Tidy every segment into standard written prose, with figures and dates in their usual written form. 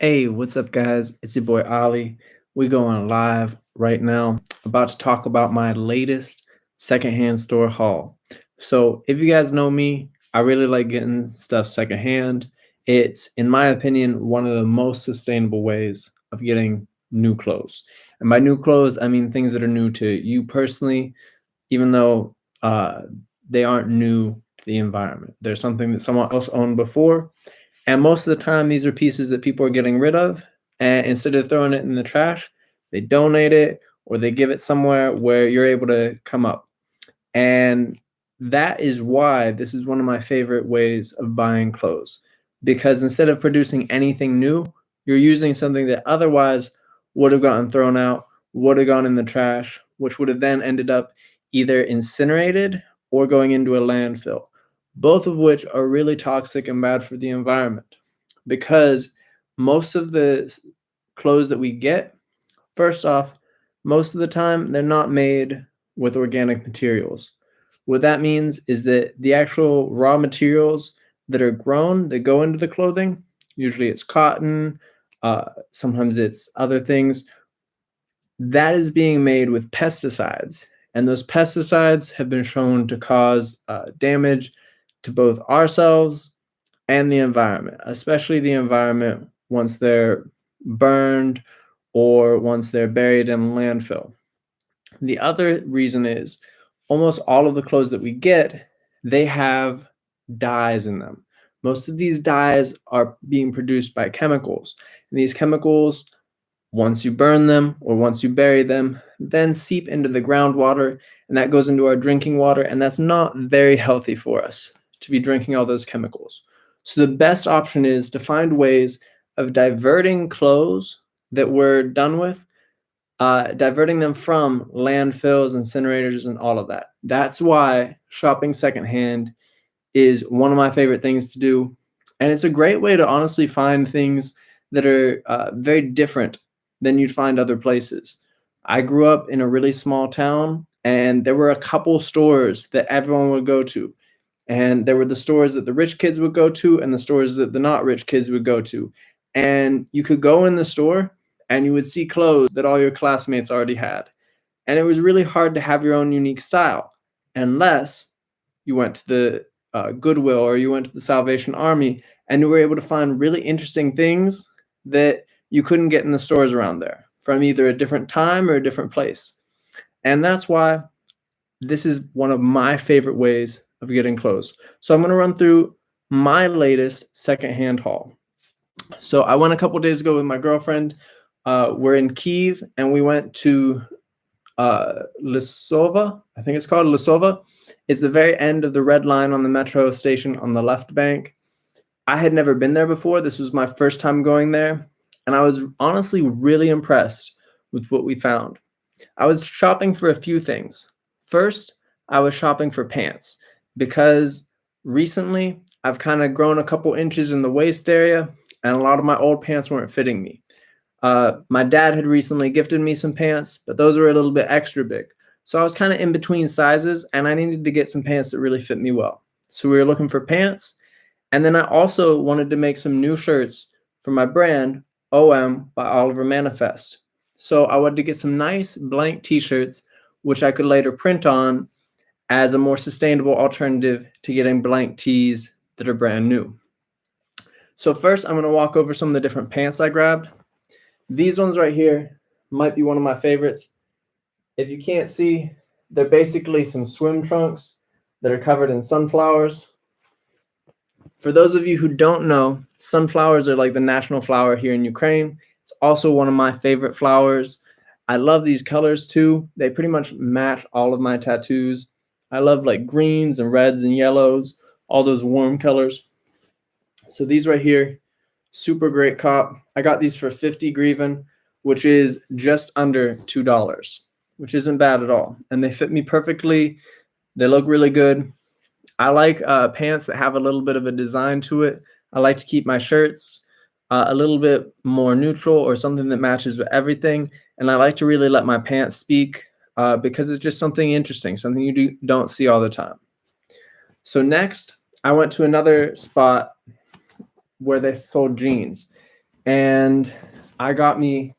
Hey, what's up, guys? It's your boy Ollie. We going live right now, about to talk about my latest secondhand store haul. So, if you guys know me, I really like getting stuff secondhand. It's, in my opinion, one of the most sustainable ways of getting new clothes. And by new clothes, I mean things that are new to you personally, even though uh, they aren't new to the environment. There's something that someone else owned before, and most of the time, these are pieces that people are getting rid of. And instead of throwing it in the trash, they donate it or they give it somewhere where you're able to come up. And that is why this is one of my favorite ways of buying clothes. Because instead of producing anything new, you're using something that otherwise would have gotten thrown out, would have gone in the trash, which would have then ended up either incinerated or going into a landfill, both of which are really toxic and bad for the environment. Because most of the clothes that we get, first off, most of the time they're not made with organic materials. What that means is that the actual raw materials that are grown that go into the clothing, usually it's cotton, sometimes it's other things, that is being made with pesticides. And those pesticides have been shown to cause damage to both ourselves and the environment, especially the environment once they're burned or once they're buried in a landfill. The other reason is almost all of the clothes that we get, they have dyes in them. Most of these dyes are being produced by chemicals. And these chemicals, once you burn them or once you bury them, then seep into the groundwater, and that goes into our drinking water, and that's not very healthy for us to be drinking all those chemicals. So the best option is to find ways of diverting clothes that we're done with, diverting them from landfills, incinerators, and all of that. That's why shopping secondhand is one of my favorite things to do. And it's a great way to honestly find things that are very different than you'd find other places. I grew up in a really small town, and there were a couple stores that everyone would go to. And there were the stores that the rich kids would go to and the stores that the not rich kids would go to. And you could go in the store and you would see clothes that all your classmates already had. And it was really hard to have your own unique style unless you went to the Goodwill or you went to the Salvation Army and you were able to find really interesting things that you couldn't get in the stores around there from either a different time or a different place. And that's why this is one of my favorite ways of getting clothes. So I'm going to run through my latest secondhand haul. So I went a couple days ago with my girlfriend. We're in Kiev, and we went to Lisova. I think it's called Lisova. It's the very end of the red line on the metro station on the left bank. I had never been there before. This was my first time going there, and I was honestly really impressed with what we found. I was shopping for a few things. First, I was shopping for pants because recently I've kind of grown a couple inches in the waist area, and a lot of my old pants weren't fitting me. My dad had recently gifted me some pants, but those were a little bit extra big. So I was kind of in between sizes, and I needed to get some pants that really fit me well. So we were looking for pants. And then I also wanted to make some new shirts for my brand, OM by Oliver Manifest. So I wanted to get some nice blank t-shirts, which I could later print on as a more sustainable alternative to getting blank tees that are brand new. So first, I'm going to walk over some of the different pants I grabbed. These ones right here might be one of my favorites. If you can't see, they're basically some swim trunks that are covered in sunflowers. For those of you who don't know, sunflowers are like the national flower here in Ukraine. It's also one of my favorite flowers. I love these colors too. They pretty much match all of my tattoos. I love like greens and reds and yellows, all those warm colors. So these right here, super great cop. I got these for 50 hryvnia, which is just under $2, which isn't bad at all. And they fit me perfectly. They look really good. I like pants that have a little bit of a design to it. I like to keep my shirts a little bit more neutral or something that matches with everything. And I like to really let my pants speak because it's just something interesting, something you don't see all the time. So next, I went to another spot where they sold jeans. And I got me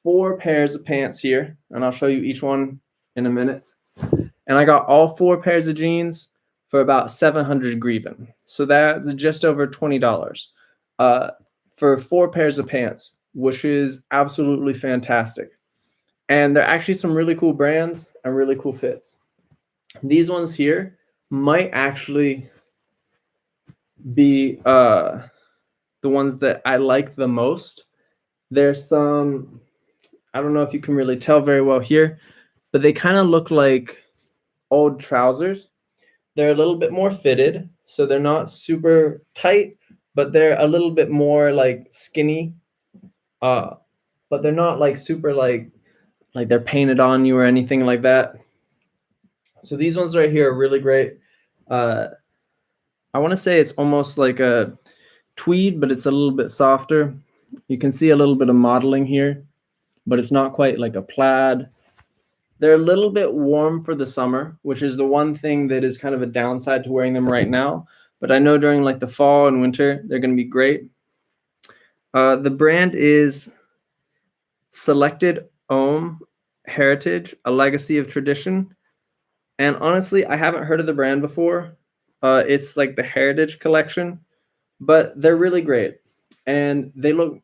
4 pairs of pants here, and I'll show you each one in a minute. And I got all 4 pairs of jeans for about 700 griven. So that's just over $20 uh, for 4 pairs of pants, which is absolutely fantastic. And they're actually some really cool brands and really cool fits. These ones here might actually be the ones that I like the most. There's some, I don't know if you can really tell very well here, but they kind of look like old trousers. They're a little bit more fitted, so they're not super tight, but they're a little bit more like skinny. Uh, but they're not like super like they're painted on you or anything like that. So these ones right here are really great. Uh, I want to say it's almost like a tweed, but it's a little bit softer. You can see a little bit of modeling here, but it's not quite like a plaid. They're a little bit warm for the summer, which is the one thing that is kind of a downside to wearing them right now. But I know during like the fall and winter, they're going to be great. The brand is Selected Ohm Heritage, a legacy of tradition. And honestly, I haven't heard of the brand before. It's like the Heritage Collection, but they're really great. And they look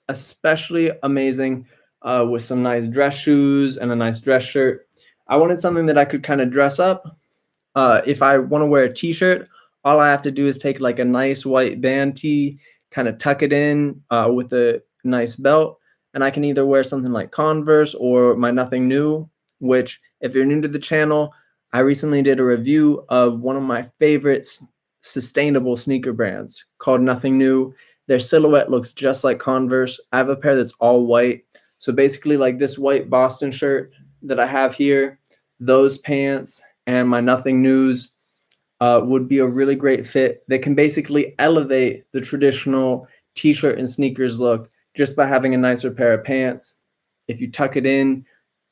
especially amazing with some nice dress shoes and a nice dress shirt. I wanted something that I could kind of dress up. If I want to wear a t-shirt, all I have to do is take like a nice white band tee, kind of tuck it in with a nice belt, and I can either wear something like Converse or my Nothing New, which if you're new to the channel, I recently did a review of one of my favorite sustainable sneaker brands called Nothing New. Their silhouette looks just like Converse. I have a pair that's all white. So basically like this white Boston shirt that I have here, those pants, and my Nothing News would be a really great fit. They can basically elevate the traditional t-shirt and sneakers look just by having a nicer pair of pants. If you tuck it in,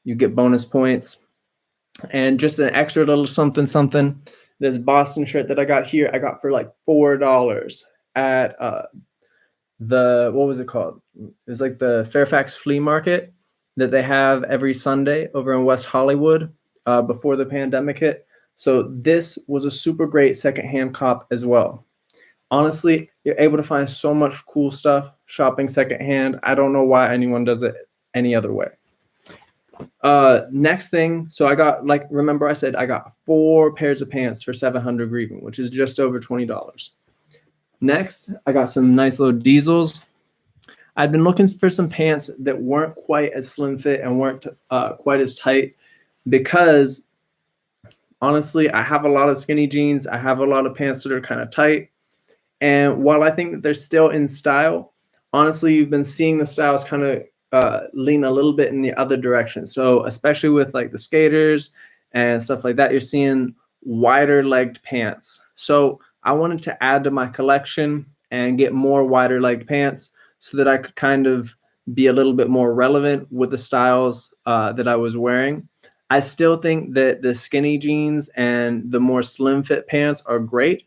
you get bonus points. And just an extra little something something. This Boston shirt that I got here, I got for like $4 at what was it called? It was like the Fairfax Flea Market that they have every Sunday over in West Hollywood before the pandemic hit. So this was a super great secondhand cop as well. Honestly, you're able to find so much cool stuff shopping secondhand. I don't know why anyone does it any other way. Next thing, so I got, like, remember I said I got 4 pairs of pants for 700 griven, which is just over $20. Next, I got some nice little diesels. I'd been looking for some pants that weren't quite as slim fit and weren't quite as tight because honestly, I have a lot of skinny jeans. I have a lot of pants that are kind of tight. And while I think that they're still in style, honestly, you've been seeing the styles kind of lean a little bit in the other direction. So especially with like the skaters and stuff like that, you're seeing wider legged pants. So I wanted to add to my collection and get more wider legged pants so that I could kind of be a little bit more relevant with the styles that I was wearing. I still think that the skinny jeans and the more slim fit pants are great.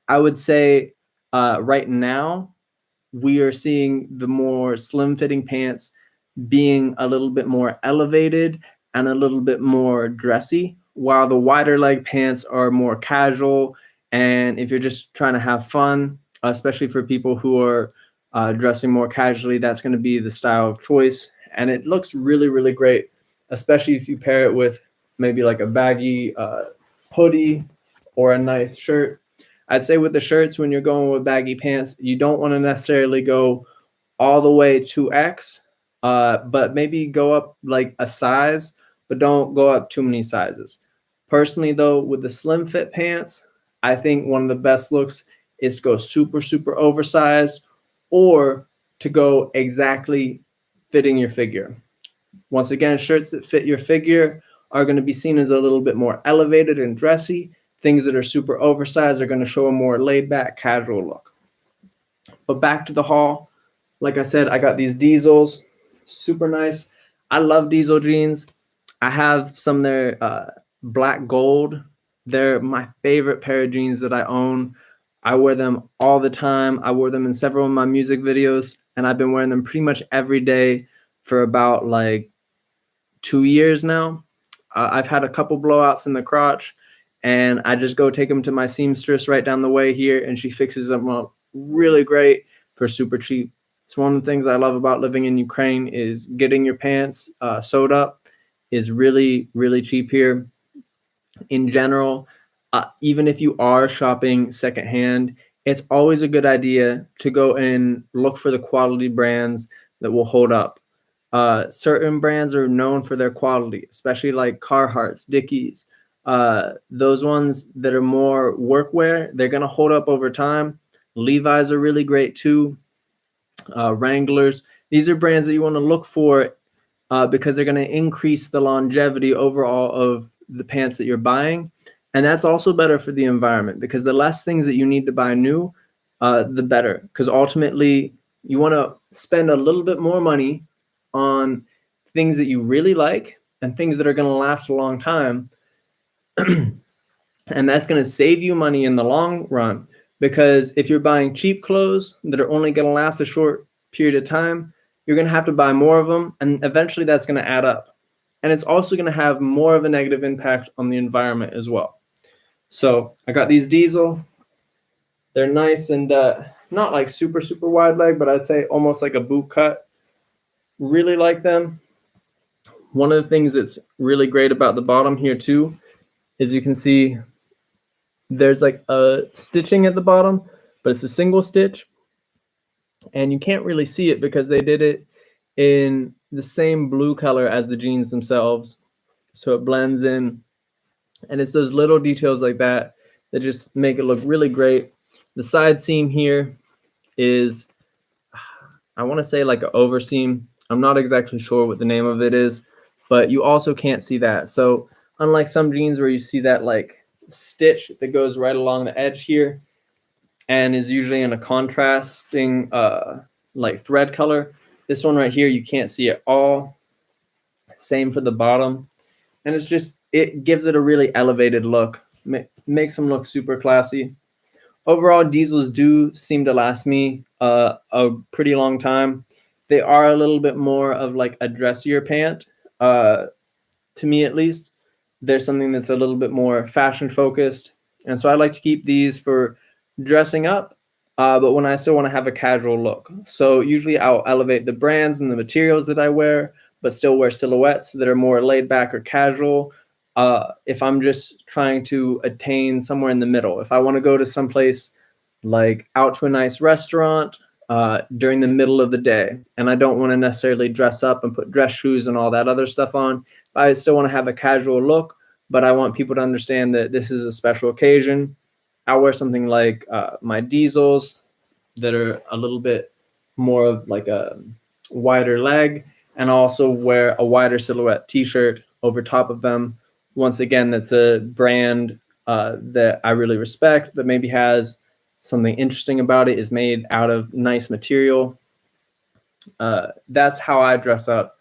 I would say right now we are seeing the more slim fitting pants being a little bit more elevated and a little bit more dressy, while the wider leg pants are more casual. And if you're just trying to have fun, especially for people who are dressing more casually, that's going to be the style of choice. And it looks really, really great, especially if you pair it with maybe like a baggy hoodie or a nice shirt. I'd say with the shirts, when you're going with baggy pants, you don't want to necessarily go all the way to X, but maybe go up like a size, but don't go up too many sizes. Personally, though, with the slim fit pants, I think one of the best looks is to go super, super oversized or to go exactly fitting your figure. Once again, shirts that fit your figure are going to be seen as a little bit more elevated and dressy. Things that are super oversized are going to show a more laid back, casual look. But back to the haul. Like I said, I got these diesels, super nice. I love diesel jeans. I have some there, black gold. They're my favorite pair of jeans that I own. I wear them all the time. I wore them in several of my music videos. and I've been wearing them pretty much every day for about like 2 years now. I've had a couple blowouts in the crotch, and I just go take them to my seamstress right down the way here, and she fixes them up really great for super cheap. It's one of the things I love about living in Ukraine is getting your pants sewed up is really, really cheap here. In general, even if you are shopping secondhand, it's always a good idea to go and look for the quality brands that will hold up. Certain brands are known for their quality, especially like Carhartts, Dickies. Those ones that are more workwear, they're going to hold up over time. Levi's are really great too. Wranglers. These are brands that you want to look for because they're going to increase the longevity overall of the pants that you're buying. And that's also better for the environment because the less things that you need to buy new, the better. Because ultimately, you want to spend a little bit more money on things that you really like and things that are going to last a long time. And that's going to save you money in the long run. Because if you're buying cheap clothes that are only going to last a short period of time, you're going to have to buy more of them. And eventually that's going to add up. And it's also going to have more of a negative impact on the environment as well. So I got these Diesel. They're nice and not like super, super wide leg, but I'd say almost like a boot cut. Really like them. One of the things that's really great about the bottom here too is you can see there's like a stitching at the bottom, but it's a single stitch. And you can't really see it because they did it in the same blue color as the jeans themselves. So it blends in. And it's those little details like that that just make it look really great. The side seam here is, I want to say like an overseam. I'm not exactly sure what the name of it is, but you also can't see that. So unlike some jeans where you see that like stitch that goes right along the edge here and is usually in a contrasting like thread color, this one right here you can't see at all. Same for the bottom. And it's just, it gives it a really elevated look, makes them look super classy. Overall, Diesels do seem to last me a pretty long time. They are a little bit more of like a dressier pant, to me at least. There's something that's a little bit more fashion focused. And so I like to keep these for dressing up, but when I still want to have a casual look. So usually I'll elevate the brands and the materials that I wear, but still wear silhouettes that are more laid back or casual. If I'm just trying to attain somewhere in the middle, if I want to go to someplace like out to a nice restaurant during the middle of the day, and I don't want to necessarily dress up and put dress shoes and all that other stuff on, I still want to have a casual look, but I want people to understand that this is a special occasion. I'll wear something like my Diesels that are a little bit more of like a wider leg, and also wear a wider silhouette t-shirt over top of them. Once again, that's a brand that I really respect, that maybe has something interesting about it, is made out of nice material. That's how I dress up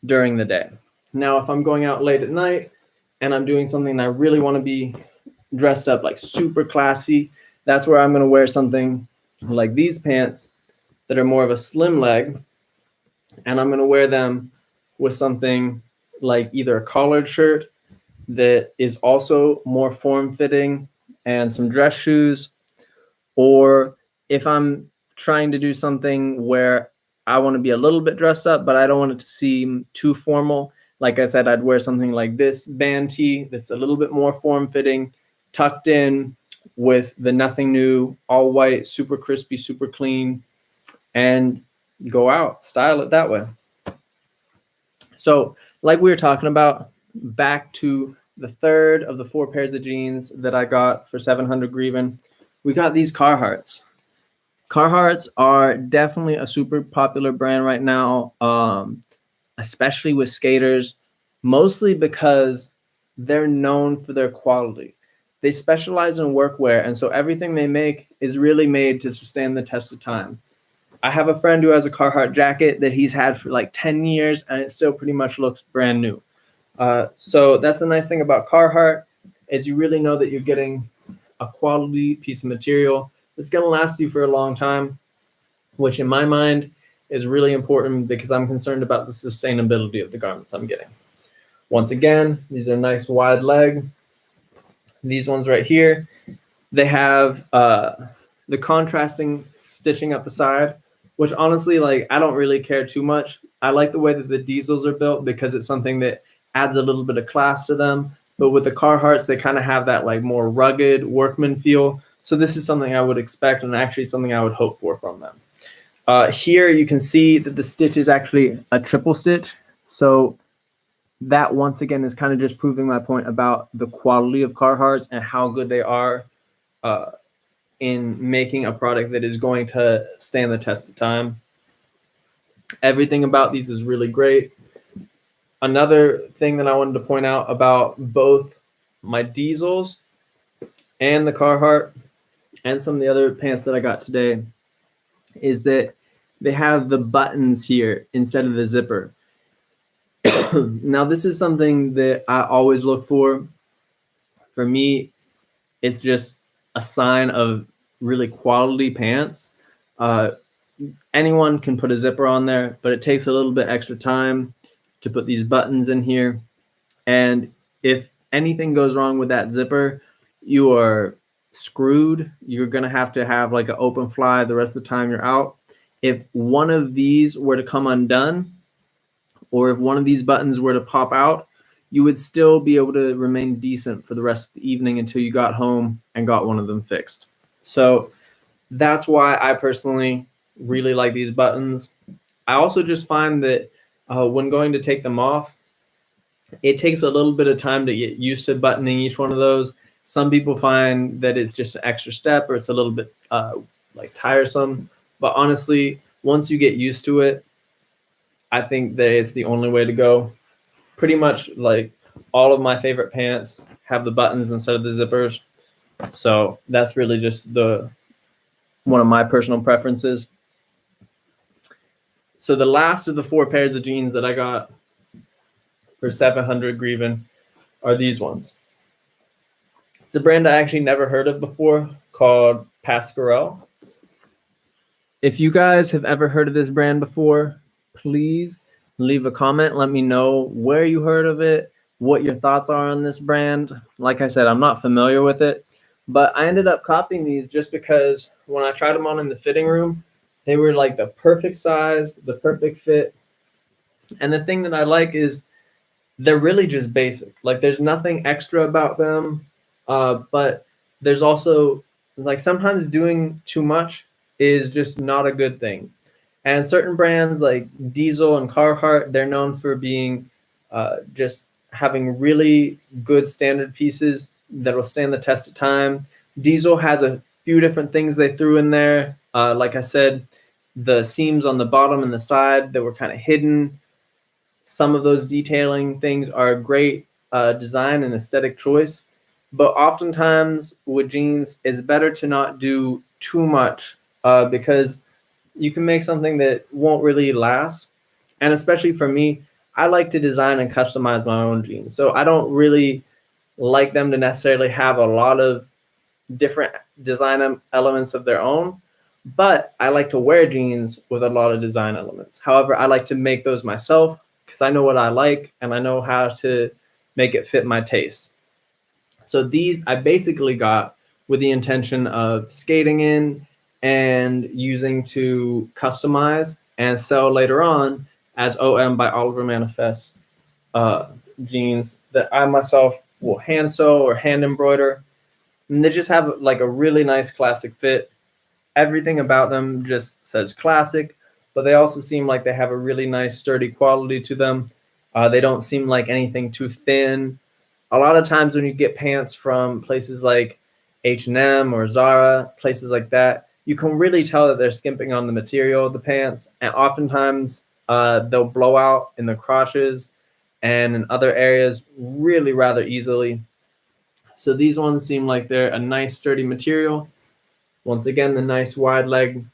during the day. Now, if I'm going out late at night and I'm doing something I really want to be dressed up like super classy, that's where I'm going to wear something like these pants that are more of a slim leg, and I'm going to wear them with something like either a collared shirt that is also more form-fitting and some dress shoes, or if I'm trying to do something where I want to be a little bit dressed up, but I don't want it to seem too formal, like I said, I'd wear something like this band tee that's a little bit more form-fitting, tucked in with the Nothing New, all white, super crispy, super clean, and go out, style it that way. So like we were talking about, back to the third of the 4 pairs of jeans that I got for 700 hryvnia, we got these Carhartts. Carhartts are definitely a super popular brand right now, especially with skaters, mostly because they're known for their quality. They specialize in workwear, and so everything they make is really made to sustain the test of time. I have a friend who has a Carhartt jacket that he's had for like 10 years, and it still pretty much looks brand new. So that's the nice thing about Carhartt, is you really know that you're getting a quality piece of material that's going to last you for a long time, which in my mind is really important because I'm concerned about the sustainability of the garments I'm getting. Once again, these are nice wide leg. These ones right here, they have the contrasting stitching up the side, which honestly, like, I don't really care too much. I like the way that the diesels are built because it's something that adds a little bit of class to them. But with the Carhartts, they kind of have that like more rugged workman feel. So this is something I would expect and actually something I would hope for from them. Here you can see that the stitch is actually a triple stitch. So that once again is kind of just proving my point about the quality of Carhartts and how good they are in making a product that is going to stand the test of time. Everything about these is really great. Another thing that I wanted to point out about both my diesels and the Carhartt and some of the other pants that I got today is that they have the buttons here instead of the zipper. Now, this is something that I always look for. For me, it's just a sign of really quality pants. Anyone can put a zipper on there, but it takes a little bit extra time to put these buttons in here. And if anything goes wrong with that zipper, you are screwed. You're going to have like an open fly the rest of the time you're out. If one of these were to come undone, or if one of these buttons were to pop out, you would still be able to remain decent for the rest of the evening until you got home and got one of them fixed. So that's why I personally really like these buttons. I also just find that when going to take them off, it takes a little bit of time to get used to buttoning each one of those. Some people find that it's just an extra step or it's a little bit like tiresome. But honestly, once you get used to it, I think that it's the only way to go. Pretty much like all of my favorite pants have the buttons instead of the zippers. So that's really just one of my personal preferences. So the last of the 4 pairs of jeans that I got for 700 Grieven are these ones. It's a brand I actually never heard of before called Pasquarelle. If you guys have ever heard of this brand before, please leave a comment. Let me know where you heard of it, what your thoughts are on this brand. Like I said, I'm not familiar with it, but I ended up copying these just because when I tried them on in the fitting room, they were like the perfect size, the perfect fit. And the thing that I like is they're really just basic. Like there's nothing extra about them, but there's also like sometimes doing too much is just not a good thing. And certain brands like Diesel and Carhartt, they're known for being just having really good standard pieces that will stand the test of time. Diesel has a few different things they threw in there. Like I said, the seams on the bottom and the side that were kind of hidden. Some of those detailing things are a great design and aesthetic choice. But oftentimes with jeans, it's better to not do too much because you can make something that won't really last. And especially for me, I like to design and customize my own jeans. So I don't really like them to necessarily have a lot of different design elements of their own, but I like to wear jeans with a lot of design elements. However, I like to make those myself because I know what I like and I know how to make it fit my taste. So these I basically got with the intention of skating in and using to customize and sell later on as OM by Oliver Manifest jeans that I myself will hand sew or hand embroider. And they just have like a really nice classic fit. Everything about them just says classic, but they also seem like they have a really nice sturdy quality to them. They don't seem like anything too thin. A lot of times when you get pants from places like H&M or Zara, places like that, you can really tell that they're skimping on the material of the pants. And oftentimes they'll blow out in the crotches and in other areas really rather easily. So these ones seem like they're a nice sturdy material. Once again, the nice wide leg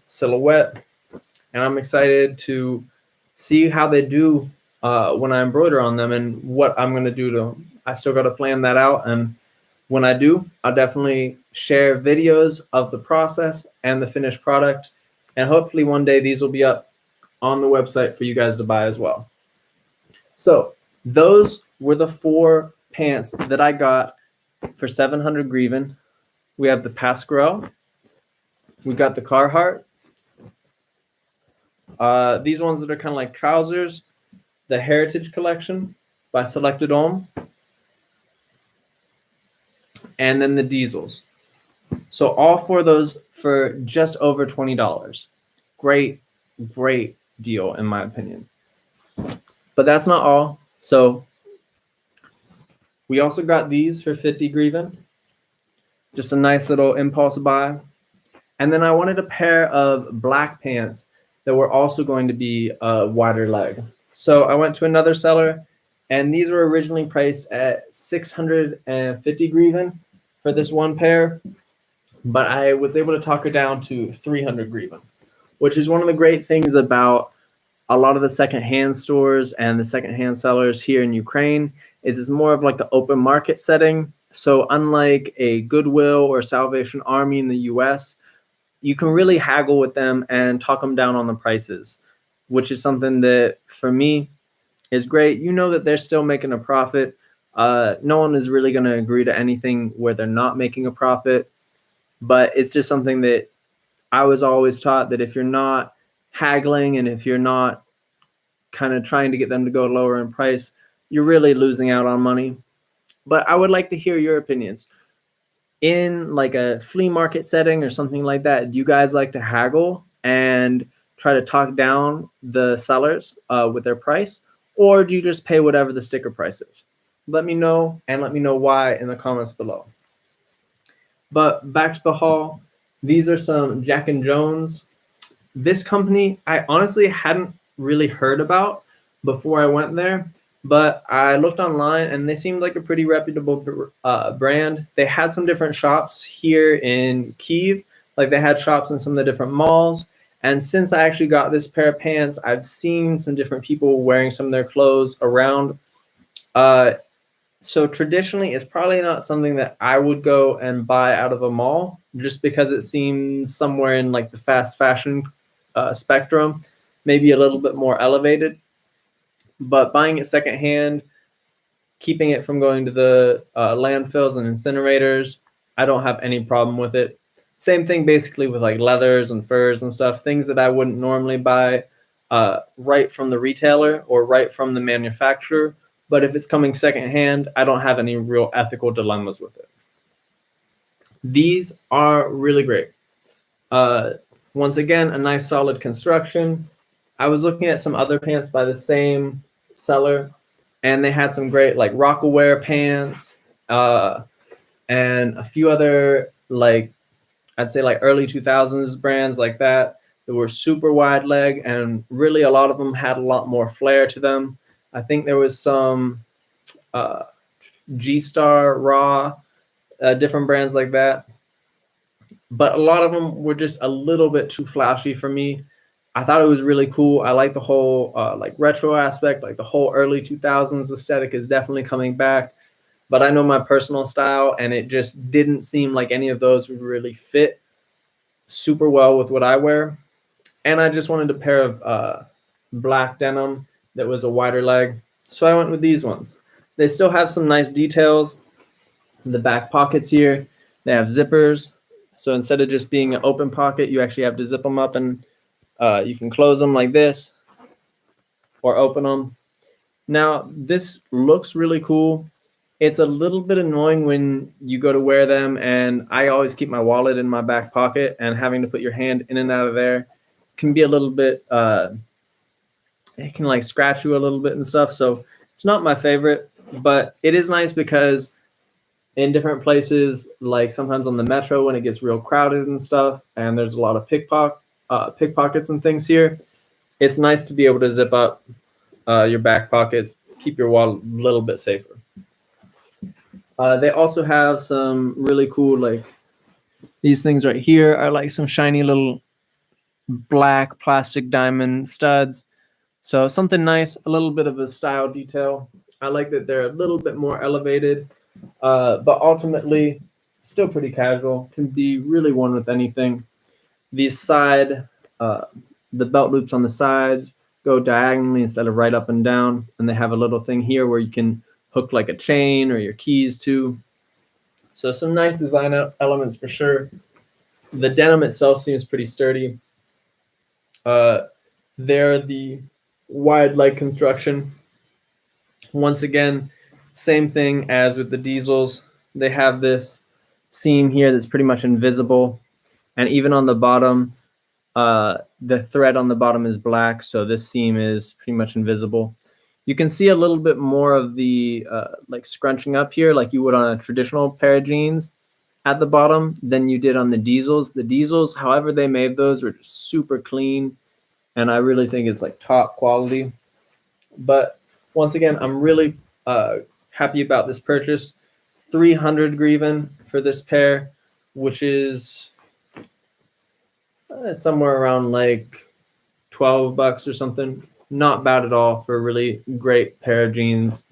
silhouette. And I'm excited to see how they do when I embroider on them and what I'm going to do to them. I still got to plan that out. And when I do, I'll definitely share videos of the process and the finished product. And hopefully one day these will be up on the website for you guys to buy as well. So those were the 4 pants that I got for 700 griven. We have the Pasquarel, we got the Carhartt, these ones that are kind of like trousers, the Heritage Collection by Selected Homme, and then the Diesels. So all 4 of those for just over $20. Great deal in my opinion. But that's not all. So we also got these for 50 griven. Just a nice little impulse buy. And then I wanted a pair of black pants that were also going to be a wider leg. So I went to another seller, and these were originally priced at 650 griven for this one pair, but I was able to talk it down to 300 griven, which is one of the great things about a lot of the secondhand stores and the secondhand sellers here in Ukraine is it's more of like an open market setting. So unlike a Goodwill or Salvation Army in the US, you can really haggle with them and talk them down on the prices, which is something that for me is great. You know that they're still making a profit. No one is really going to agree to anything where they're not making a profit, but it's just something that I was always taught that if you're not haggling and if you're not kind of trying to get them to go lower in price, you're really losing out on money. But I would like to hear your opinions. In like a flea market setting or something like that, do you guys like to haggle and try to talk down the sellers with their price, or do you just pay whatever the sticker price is? Let me know, and let me know why in the comments below. But back to the haul. These are some Jack and Jones. This company I honestly hadn't really heard about before I went there, but I looked online and they seemed like a pretty reputable brand. They had some different shops here in Kyiv, like they had shops in some of the different malls. And since I actually got this pair of pants, I've seen some different people wearing some of their clothes around. So traditionally, it's probably not something that I would go and buy out of a mall, just because it seems somewhere in like the fast fashion spectrum, maybe a little bit more elevated. But buying it secondhand, keeping it from going to the landfills and incinerators, I don't have any problem with it. Same thing basically with like leathers and furs and stuff, things that I wouldn't normally buy right from the retailer or right from the manufacturer. But if it's coming secondhand, I don't have any real ethical dilemmas with it. These are really great. Once again, a nice solid construction. I was looking at some other pants by the same seller, and they had some great like Rockaware pants and a few other like I'd say like early 2000s brands like that were super wide leg, and really a lot of them had a lot more flair to them. I think there was some G-Star, Raw, different brands like that, but a lot of them were just a little bit too flashy for me. I thought it was really cool. I like the whole like retro aspect, like the whole early 2000s aesthetic is definitely coming back. But I know my personal style, and it just didn't seem like any of those would really fit super well with what I wear. And I just wanted a pair of black denim that was a wider leg. So I went with these ones. They still have some nice details. The back pockets here, they have zippers. So instead of just being an open pocket, you actually have to zip them up, and you can close them like this or open them. Now, this looks really cool. It's a little bit annoying when you go to wear them, and I always keep my wallet in my back pocket, and having to put your hand in and out of there can be a little bit, it can like scratch you a little bit and stuff. So it's not my favorite, but it is nice because in different places, like sometimes on the metro when it gets real crowded and stuff, and there's a lot of pickpockets and things here, it's nice to be able to zip up your back pockets, keep your wallet a little bit safer. They also have some really cool, like these things right here are like some shiny little black plastic diamond studs. So something nice, a little bit of a style detail. I like that they're a little bit more elevated, but ultimately still pretty casual, can be really worn with anything. These side uh, the belt loops on the sides go diagonally instead of right up and down, and they have a little thing here where you can hook like a chain or your keys to. So some nice design elements for sure. The denim itself seems pretty sturdy. They're the wide leg construction. Once again, same thing as with the diesels. They have this seam here that's pretty much invisible, and even on the bottom, the thread on the bottom is black, so this seam is pretty much invisible. You can see a little bit more of the like scrunching up here like you would on a traditional pair of jeans at the bottom than you did on the diesels. The diesels, however they made those, were just super clean, and I really think it's like top quality. But once again, I'm really happy about this purchase. 300 griven for this pair, which is somewhere around like $12 or something. Not bad at all for a really great pair of jeans.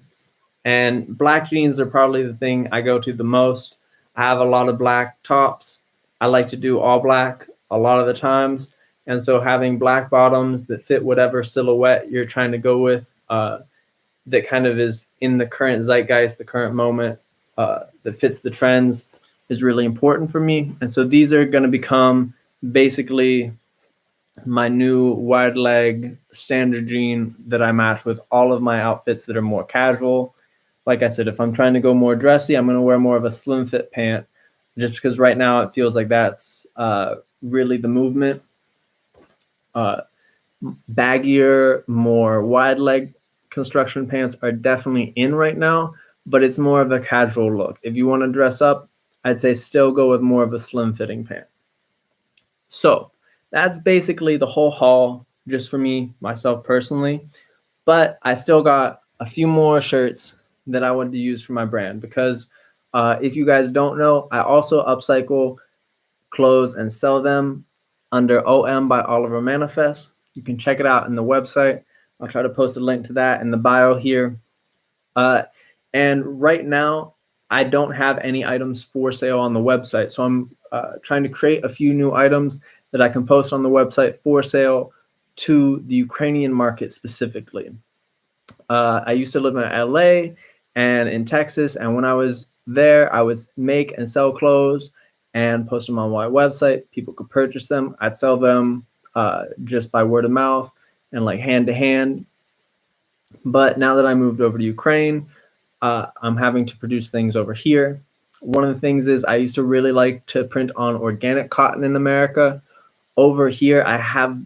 And black jeans are probably the thing I go to the most. I have a lot of black tops. I like to do all black a lot of the times. And so having black bottoms that fit whatever silhouette you're trying to go with, that kind of is in the current zeitgeist, the current moment, that fits the trends, is really important for me. And so these are going to become basically my new wide leg standard jean that I match with all of my outfits that are more casual. Like I said, if I'm trying to go more dressy, I'm going to wear more of a slim fit pant, just because right now it feels like that's really the movement. Baggier, more wide leg construction pants are definitely in right now, but it's more of a casual look. If you want to dress up, I'd say still go with more of a slim fitting pant. So that's basically the whole haul just for me, myself personally. But I still got a few more shirts that I wanted to use for my brand because if you guys don't know, I also upcycle clothes and sell them under OM by Oliver Manifest. You can check it out in the website. I'll try to post a link to that in the bio here. And right now, I don't have any items for sale on the website. So I'm trying to create a few new items that I can post on the website for sale to the Ukrainian market specifically. I used to live in LA and in Texas. And when I was there, I would make and sell clothes and post them on my website. People could purchase them. I'd sell them just by word of mouth and like hand to hand. But now that I moved over to Ukraine, I'm having to produce things over here. One of the things is I used to really like to print on organic cotton in America. Over here, I have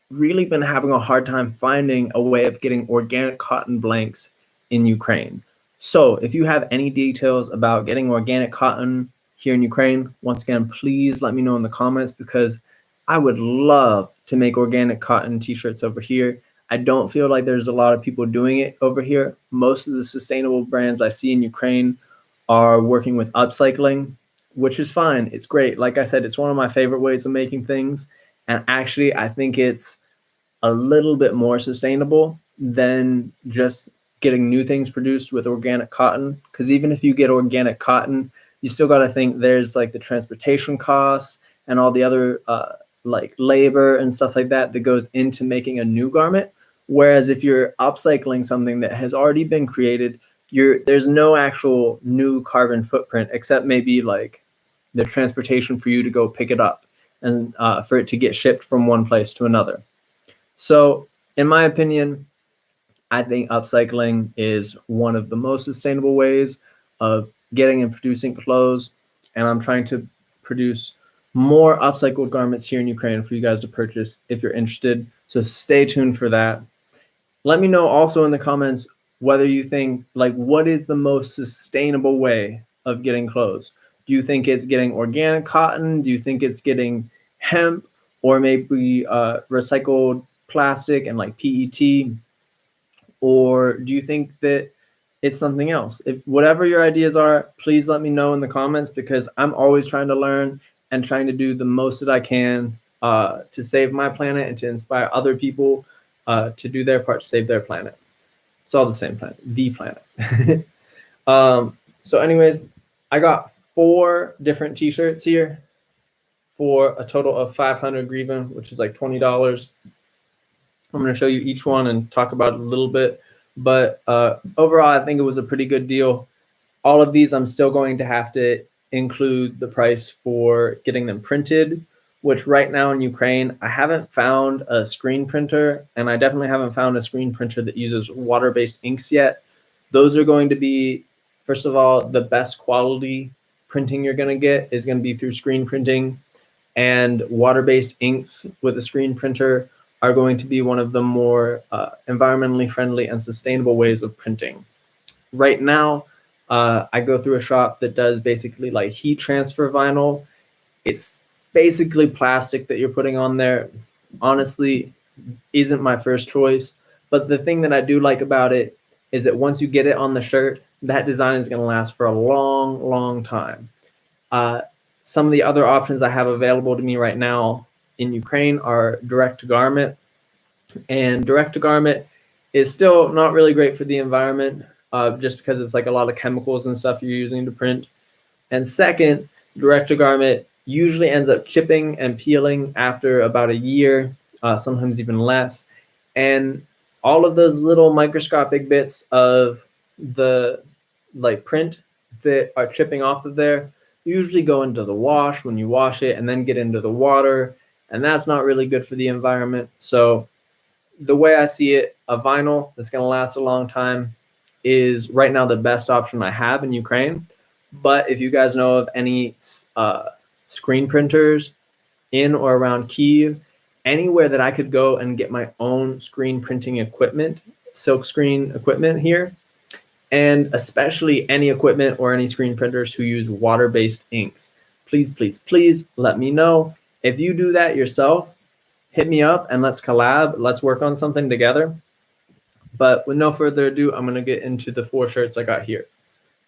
really been having a hard time finding a way of getting organic cotton blanks in Ukraine. So if you have any details about getting organic cotton here in Ukraine, once again, please let me know in the comments because I would love to make organic cotton t-shirts over here. I don't feel like there's a lot of people doing it over here. Most of the sustainable brands I see in Ukraine are working with upcycling, which is fine. It's great. Like I said, it's one of my favorite ways of making things. And actually, I think it's a little bit more sustainable than just getting new things produced with organic cotton. Because even if you get organic cotton, you still got to think there's like the transportation costs and all the other like labor and stuff like that that goes into making a new garment. Whereas if you're upcycling something that has already been created, there's no actual new carbon footprint except maybe like the transportation for you to go pick it up and for it to get shipped from one place to another. So in my opinion, I think upcycling is one of the most sustainable ways of getting and producing clothes. And I'm trying to produce more upcycled garments here in Ukraine for you guys to purchase if you're interested. So stay tuned for that. Let me know also in the comments whether you think, like, what is the most sustainable way of getting clothes? Do you think it's getting organic cotton? Do you think it's getting hemp or maybe recycled plastic and like PET? Or do you think that it's something else? If whatever your ideas are, please let me know in the comments because I'm always trying to learn and trying to do the most that I can to save my planet and to inspire other people to do their part to save their planet. It's all the same planet, the planet. So anyways, I got 4 different t-shirts here. for a total of 500 grivin, which is like $20. I'm going to show you each one and talk about it a little bit. But overall, I think it was a pretty good deal. All of these, I'm still going to have to include the price for getting them printed, which right now in Ukraine, I haven't found a screen printer, and I definitely haven't found a screen printer that uses water-based inks yet. Those are going to be, first of all, the best quality printing you're going to get is going to be through screen printing, and water-based inks with a screen printer are going to be one of the more environmentally friendly and sustainable ways of printing. Right now, I go through a shop that does basically like heat transfer vinyl. It's basically plastic that you're putting on there. Honestly, isn't my first choice. But the thing that I do like about it is that once you get it on the shirt, that design is going to last for a long, long time. Some of the other options I have available to me right now in Ukraine are direct to garment. And direct to garment is still not really great for the environment, just because it's like a lot of chemicals and stuff you're using to print. And second, direct to garment usually ends up chipping and peeling after about a year, sometimes even less. And all of those little microscopic bits of the like print that are chipping off of there usually go into the wash when you wash it and then get into the water. And that's not really good for the environment. So the way I see it, a vinyl that's going to last a long time is right now the best option I have in Ukraine. But if you guys know of any screen printers in or around Kyiv, anywhere that I could go and get my own screen printing equipment, silk screen equipment here, and especially any equipment or any screen printers who use water-based inks, please, please, please let me know. If you do that yourself, hit me up and let's collab. Let's work on something together. But with no further ado, I'm going to get into the 4 shirts I got here.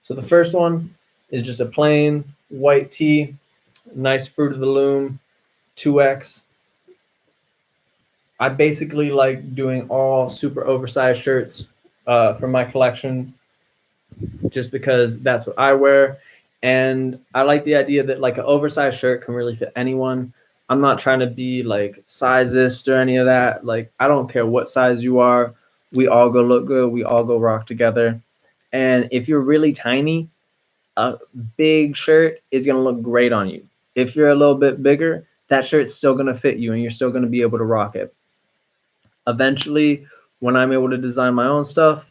So the first one is just a plain white tee, nice Fruit of the Loom 2X. I basically like doing all super oversized shirts for my collection just because that's what I wear. And I like the idea that like an oversized shirt can really fit anyone. I'm not trying to be like sizist or any of that. Like, I don't care what size you are. We all go look good. We all go rock together. And if you're really tiny, a big shirt is going to look great on you. If you're a little bit bigger, that shirt's still going to fit you and you're still going to be able to rock it. Eventually, when I'm able to design my own stuff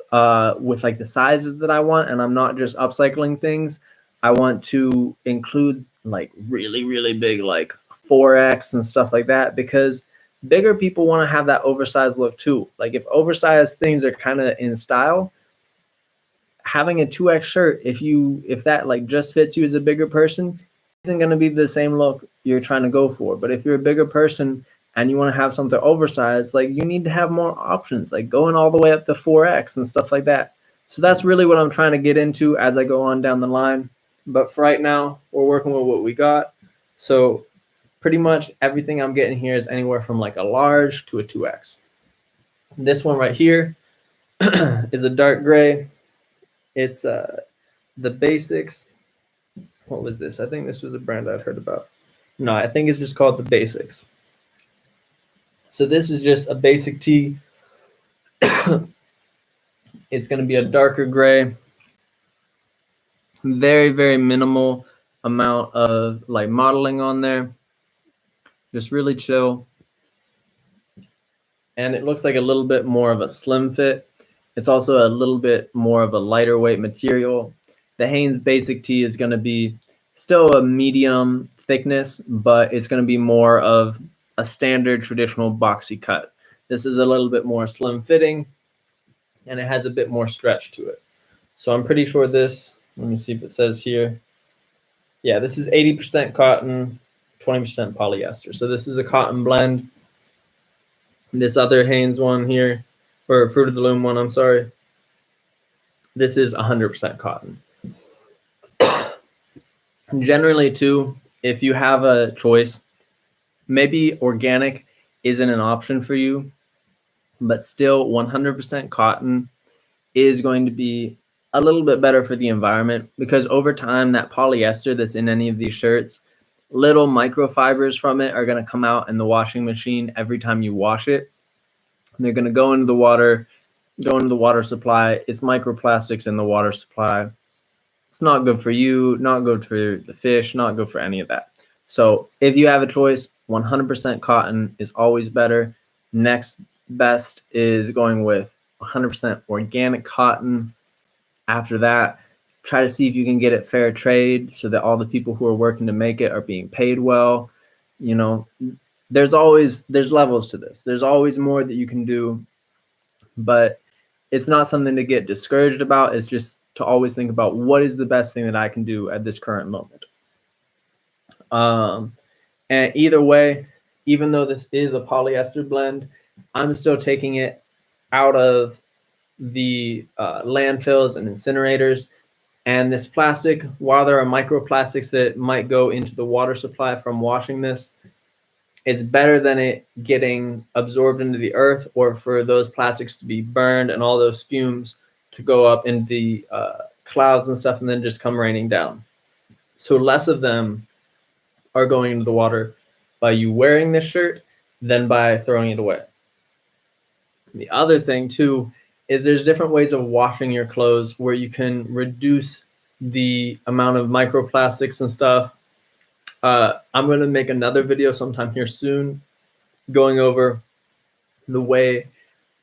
with like the sizes that I want, and I'm not just upcycling things, I want to include like really, really big, like 4X and stuff like that, because bigger people want to have that oversized look too. Like if oversized things are kind of in style, having a 2X shirt, if that like just fits you as a bigger person, isn't going to be the same look you're trying to go for. But if you're a bigger person and you want to have something oversized, like you need to have more options, like going all the way up to 4X and stuff like that. So that's really what I'm trying to get into as I go on down the line. But for right now, we're working with what we got. So pretty much everything I'm getting here is anywhere from like a large to a 2X. This one right here is a dark gray. It's the Basics. What was this? I think this was a brand I'd heard about. No, I think it's just called the Basics. So this is just a basic tee. It's going to be a darker gray. Very, very minimal amount of like modeling on there. Just really chill. And it looks like a little bit more of a slim fit. It's also a little bit more of a lighter weight material. The Hanes Basic Tee is going to be still a medium thickness, but it's going to be more of a standard traditional boxy cut. This is a little bit more slim fitting, and it has a bit more stretch to it. So I'm pretty sure this, let me see if it says here. Yeah, this is 80% cotton, 20% polyester. So this is a cotton blend. This other Hanes one here, or Fruit of the Loom one, I'm sorry, this is 100% cotton. Generally too, if you have a choice, maybe organic isn't an option for you, but still 100% cotton is going to be a little bit better for the environment, because over time that polyester that's in any of these shirts little microfibers from it are going to come out in the washing machine every time you wash it. They're going to go into the water, supply. It's microplastics in the water supply. It's not good for you, not good for the fish, not good for any of that. So if you have a choice, 100% cotton is always better. Next best is going with 100% organic cotton. After that, try to see if you can get it fair trade so that all the people who are working to make it are being paid well. You know, there's levels to this. There's always more that you can do, but it's not something to get discouraged about. It's just to always think about what is the best thing that I can do at this current moment. And either way, even though this is a polyester blend, I'm still taking it out of the landfills and incinerators. And this plastic, while there are microplastics that might go into the water supply from washing this, it's better than it getting absorbed into the earth, or for those plastics to be burned and all those fumes to go up into the clouds and stuff and then just come raining down. So less of them are going into the water by you wearing this shirt than by throwing it away. The other thing too is there's different ways of washing your clothes where you can reduce the amount of microplastics and stuff. I'm going to make another video sometime here soon going over the way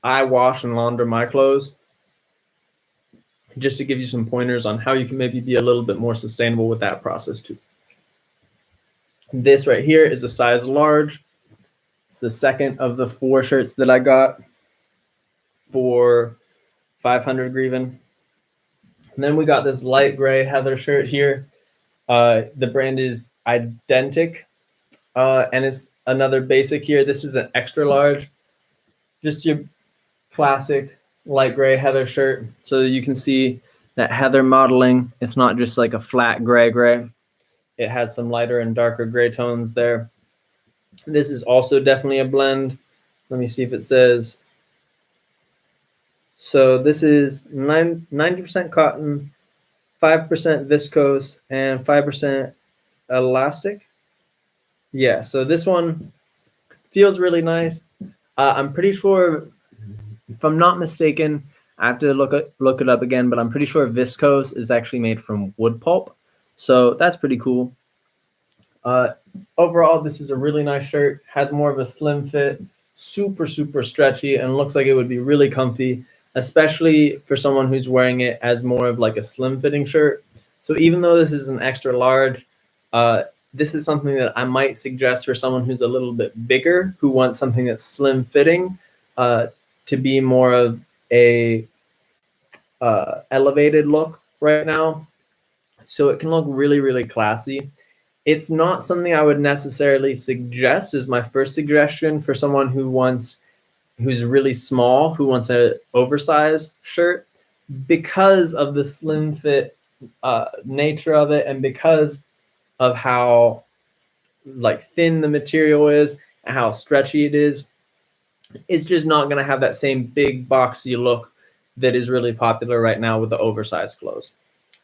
I wash and launder my clothes, just to give you some pointers on how you can maybe be a little bit more sustainable with that process too. This right here is a size large. It's the second of the 4 shirts that I got for 500 hryvnia. And then we got this light gray heather shirt here. The brand is Identic, and it's another basic here. This is an extra large, just your classic light gray heather shirt. So you can see that heather modeling. It's not just like a flat gray. It has some lighter and darker gray tones there. This is also definitely a blend. Let me see if it says. So this is 90% cotton, 5% viscose, and 5% elastic. Yeah, so this one feels really nice. I'm pretty sure, if I'm not mistaken, I have to look it up again, but I'm pretty sure viscose is actually made from wood pulp. So that's pretty cool. Overall, this is a really nice shirt. Has more of a slim fit, super stretchy, and looks like it would be really comfy, especially for someone who's wearing it as more of like a slim fitting shirt. So even though this is an extra large, this is something that I might suggest for someone who's a little bit bigger, who wants something that's slim fitting, to be more of a elevated look right now. So it can look really classy. It's not something I would necessarily suggest as my first suggestion for someone who's really small, who wants an oversized shirt, because of the slim fit nature of it, and because of how like thin the material is and how stretchy it is. It's just not going to have that same big boxy look that is really popular right now with the oversized clothes.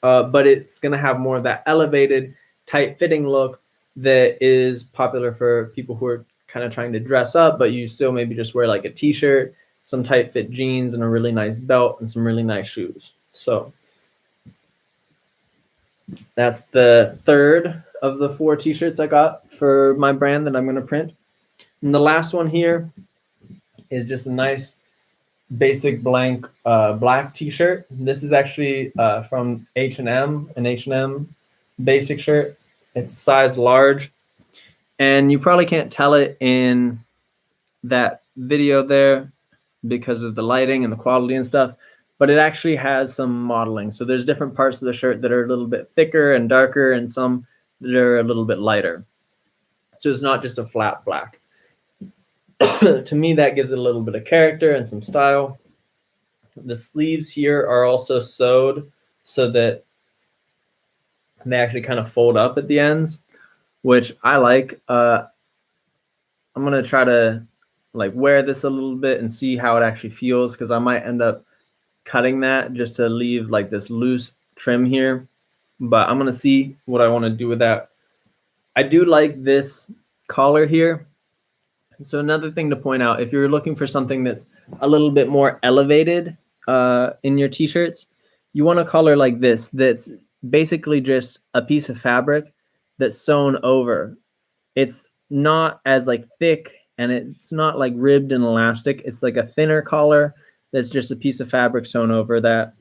But it's going to have more of that elevated, tight fitting look that is popular for people who are kind of trying to dress up, but you still maybe just wear like a t-shirt, some tight fit jeans, and a really nice belt, and some really nice shoes. So that's the third of the 4 t-shirts I got for my brand that I'm going to print. And the last one here is just a nice basic blank black t-shirt. This is actually from H&M, an H&M basic shirt. It's size large, and you probably can't tell it in that video there because of the lighting and the quality and stuff, but it actually has some modeling. So there's different parts of the shirt that are a little bit thicker and darker, and some that are a little bit lighter. So it's not just a flat black. To me, that gives it a little bit of character and some style. The sleeves here are also sewed so that they actually kind of fold up at the ends, which I like. I'm going to try to like wear this a little bit and see how it actually feels, because I might end up cutting that just to leave like this loose trim here. But I'm going to see what I want to do with that I do like this collar here. So another thing to point out, if you're looking for something that's a little bit more elevated in your t-shirts, you want a collar like this that's basically just a piece of fabric that's sewn over. It's not as like thick and it's not like ribbed and elastic. It's like a thinner collar that's just a piece of fabric sewn over that.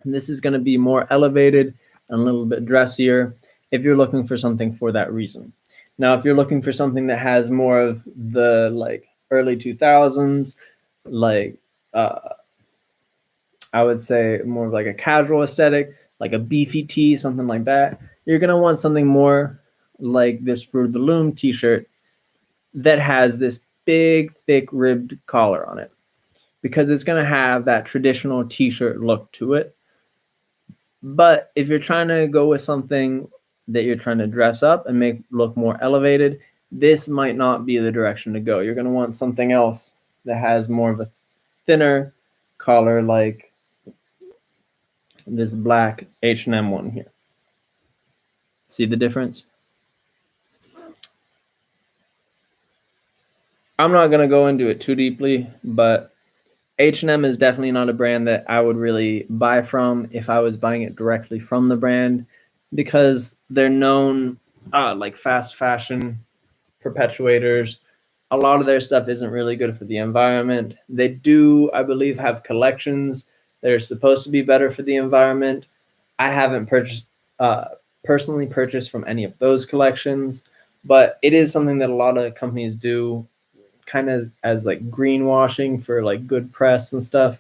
And this is going to be more elevated and a little bit dressier if you're looking for something for that reason. Now, if you're looking for something that has more of the like early 2000s, like I would say more of like a casual aesthetic, like a beefy tee, something like that, you're going to want something more like this Fruit of the Loom t-shirt that has this big, thick ribbed collar on it, because it's going to have that traditional t-shirt look to it. But if you're trying to go with something that you're trying to dress up and make look more elevated, this might not be the direction to go. You're going to want something else that has more of a thinner collar, like this black H&M one here. See the difference? I'm not going to go into it too deeply, but H&M is definitely not a brand that I would really buy from if I was buying it directly from the brand, because they're known like fast fashion perpetuators. A lot of their stuff isn't really good for the environment. They do, I believe, have collections that are supposed to be better for the environment. I haven't personally purchased from any of those collections, but it is something that a lot of companies do, kind of as like greenwashing for like good press and stuff.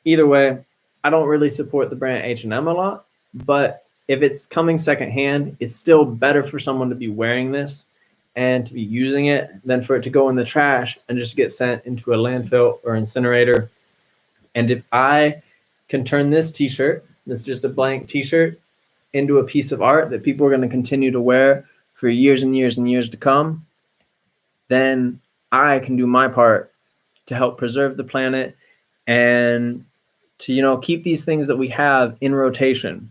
Either way, I don't really support the brand H&M a lot, but if it's coming secondhand, it's still better for someone to be wearing this and to be using it than for it to go in the trash and just get sent into a landfill or incinerator. And if I can turn this t-shirt, this is just a blank t-shirt, into a piece of art that people are going to continue to wear for years and years and years to come, then I can do my part to help preserve the planet and to, you know, keep these things that we have in rotation,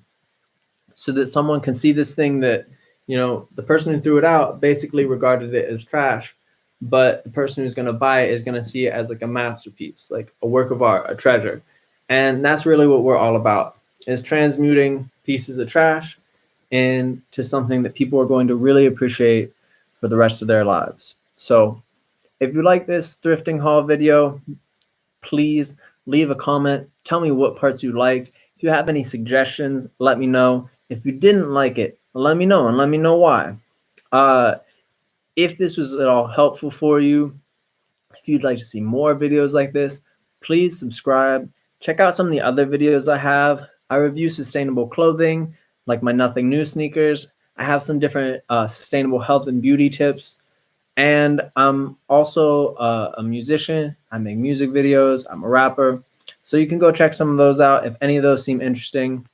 so that someone can see this thing that, you know, the person who threw it out basically regarded it as trash, but the person who's going to buy it is going to see it as like a masterpiece, like a work of art, a treasure. And that's really what we're all about, is transmuting pieces of trash into something that people are going to really appreciate for the rest of their lives. So if you like this thrifting haul video, please leave a comment. Tell me what parts you liked. If you have any suggestions, let me know. If you didn't like it, let me know and let me know why. If this was at all helpful for you, if you'd like to see more videos like this, please subscribe. Check out some of the other videos I have. I review sustainable clothing, like my Nothing New sneakers. I have some different sustainable health and beauty tips. And I'm also a musician. I make music videos. I'm a rapper. So you can go check some of those out if any of those seem interesting.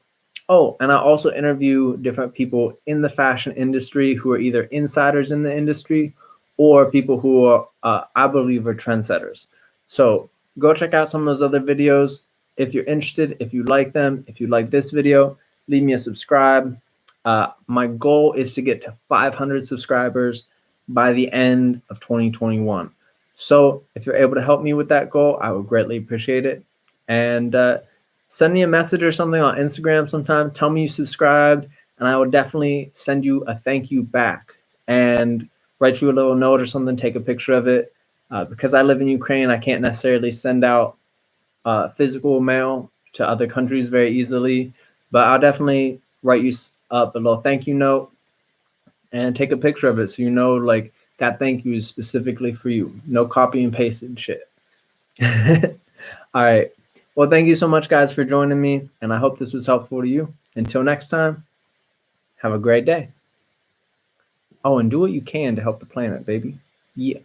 Oh, and I also interview different people in the fashion industry who are either insiders in the industry or people who are, I believe, are trendsetters. So go check out some of those other videos. If you're interested, if you like them, if you like this video, leave me a subscribe. My goal is to get to 500 subscribers by the end of 2021. So if you're able to help me with that goal, I would greatly appreciate it. And send me a message or something on Instagram sometime. Tell me you subscribed, and I will definitely send you a thank you back and write you a little note or something, take a picture of it. Because I live in Ukraine, I can't necessarily send out physical mail to other countries very easily, but I'll definitely write you up a little thank you note and take a picture of it so you know, like, that thank you is specifically for you. No copy and pasted shit. All right. Well, thank you so much, guys, for joining me, and I hope this was helpful to you. Until next time, have a great day. Oh, and do what you can to help the planet, baby. Yeah.